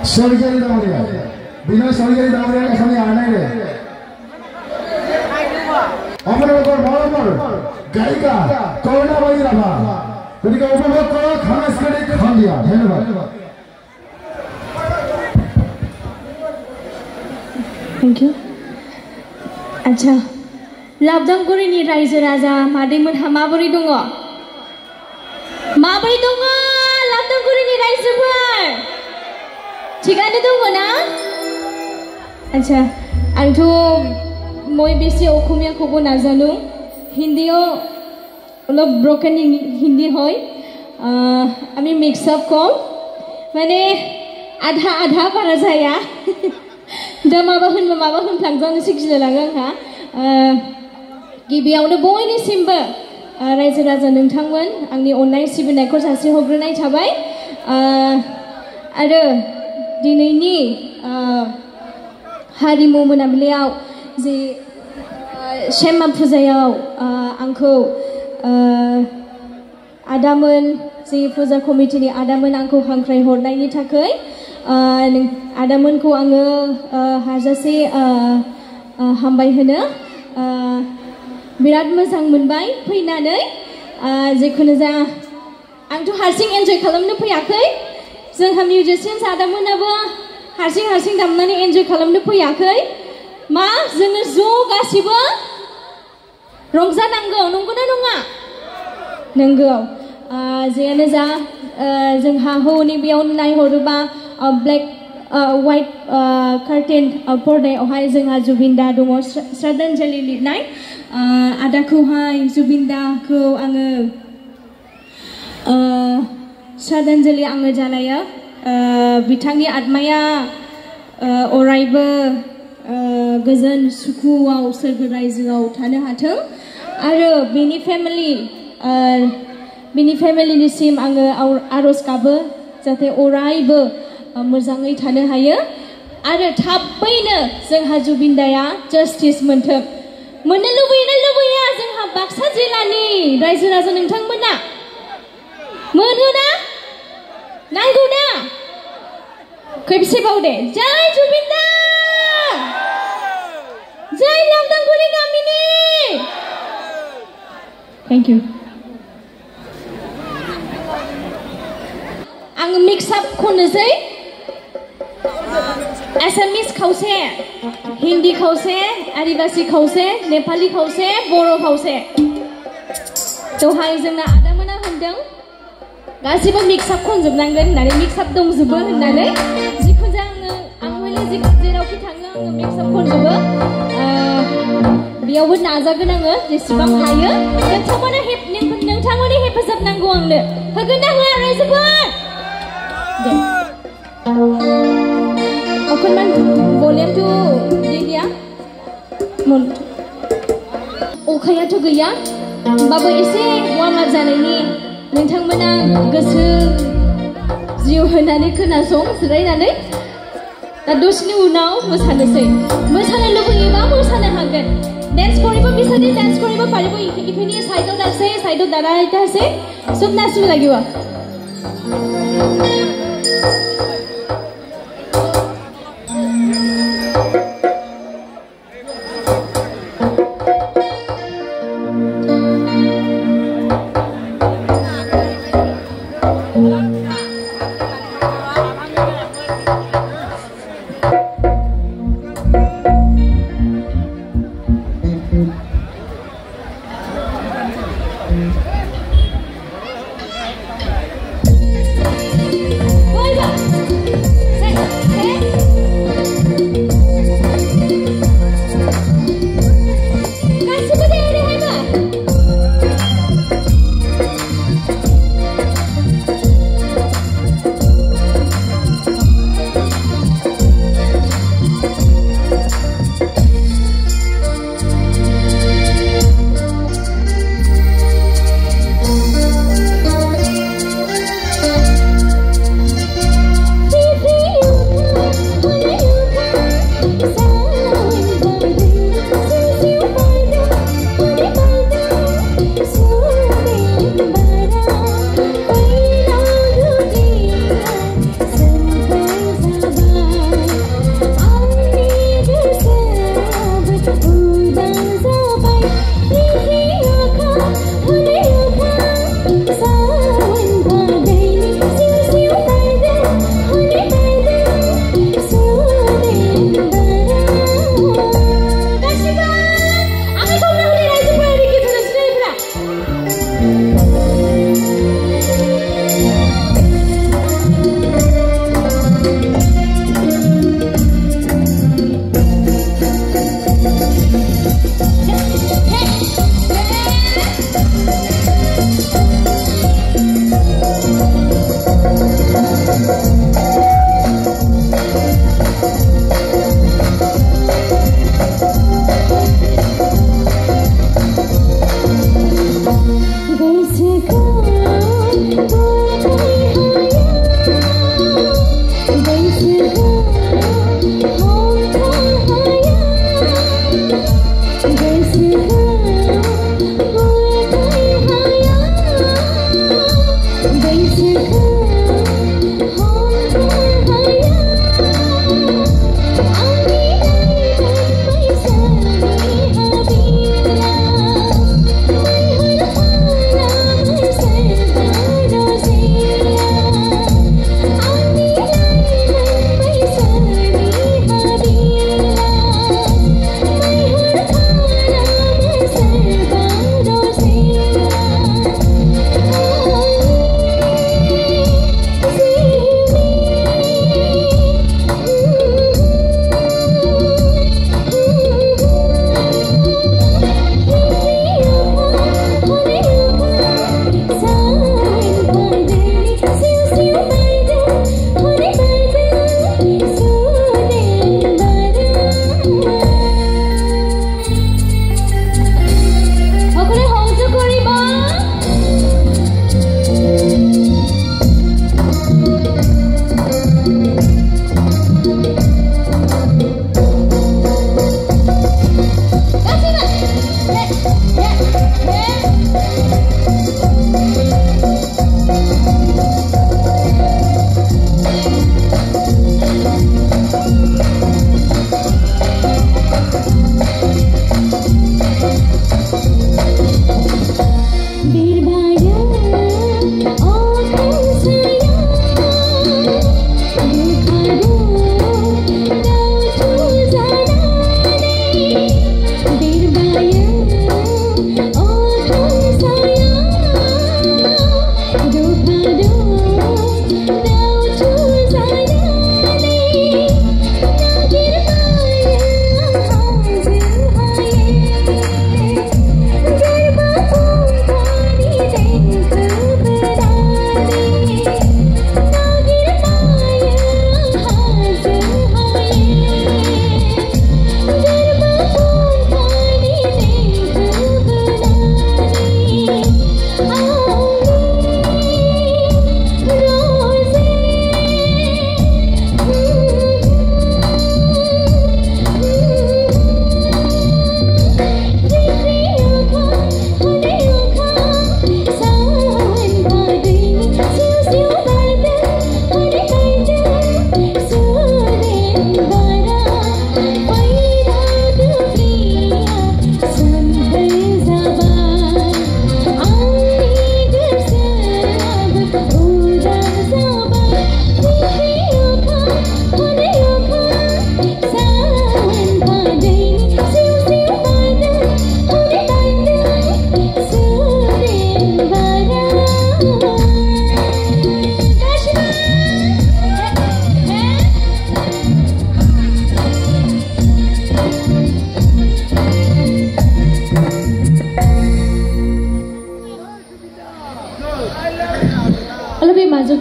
सरकारी दावरिया बिना सरकारी दावरिया এখানে আনে রে আমরা মরমর গায়িকা করুণাবাই রাভা গতিকে উপভোগ করো সাংস্কৃতিক সন্ধিয়া ধন্যবাদ थैंक यू अच्छा लाबदांगुरिनि रायजो राजा मादैमोनहा माबोरै दङ लाबदांगुरिनि रायजोफोर थिगानो दङ ना अच्छा आंथ' মই বেশি অসমীয়াखौबो নাজানো হিন্দীও অলপ ব্রকেন হিন্দি হয় আমি মিক্স আপ কম মানে আধা আধা बारा जाया दा माबा होनफ्लांजानो सिगिलाङो आंहा गिबियावनो बयनिसिमबो रायजो राजा नोंथांमोन आंनि अननाय सिबिनायखौ जासिहरग्रोनाय थाबाय आरो दिनैनि हारिमु मोनाबिलियाव जे शेमा फुजायाव आंखौ आदामोन जे फुजा कमिटिनि आदामोन आंखौ हांख्राय हरनायनि थाखाय आदामोनखौ आङो हाजासे हामबाय होनो बिराद मोजां मोनबाय फैनानै जेखुनु जा आंथ' हारसिं एन्जय खालामनो फैयाखै जोंहा मिउजिशियान्स आदामोनाबो हारसिं दामनानै एन्जय खालामनो फैयाखै मा जोङो ज' गासिबो रंजानांगौ नंगौना नङा नंगौ जेयानो जा जोंहा हौनि बेयाव नायहरोबा ब्लेक वाइट कार्टेन पर्दायावहाय जोंहा जुबिनदा दङ श्रद्धांजलि लिरनाय आदाखौहाय जुबिनदाखौ आङो श्रद्धांजलि आङो जानाया बिथांनि आत्माया अरायबो गोजोन सुखुआव सोरगो रायजोआव थानो हाथों आरो बिनि फेमिलिनिसिम आङो आरज गाबो जाहाथे अरायबो मोजाङै थानो हायो आरो थाबैनो जोंहा जुबिनदाया जास्टिस मोनथों मोननो लुबैयोना लुबैया जोंहा बाक्सा जिल्लानि रायजो राजा नोंथांमोना मोनोना नांगौ ना खेबसे बावदे जय जुबिनदा जय लाबदांगुरि गामिनि थैंक यू आं मिक्स आप खननोसै एसामिस खावसे हिन्दी खावसे आदिबासी खावसे नेपाली खावसे बर' खावसे दहाय जोंना आदामोना होनदों गासिबो मिक्स आप खनजोबनांगोन होननानै मिक्स आप दंजोबो होननानै जिखुनु जाया आं हले जेरावखि थाङो आङो मिक्स आप खनजोबो बेयावबो नाजागोन आङो जेसेबां हायो नोंथांमोननि हेफाजाब नांगौ आंनो होगोन ना होआ रायजोफोर दे अखनमान भलिउम टु दिया अखायाथ' गैया होमबाबो एसे वार्म आप जानायनि नोंथांमोना गोसो जिउ होनानै खोनासं जिरायनानै दा दसेनि उनाव मोसानोसै मोसानो लुबैयोबा मोसानो हागोन डान्स কৰিব বিচাৰি ডান্স কৰিব পাৰিব ইপিনে সাইডত আছে সাইডত দাদা আইতা আছে সব নাচিব লাগিব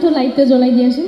लाइट तो जलाई दियासुन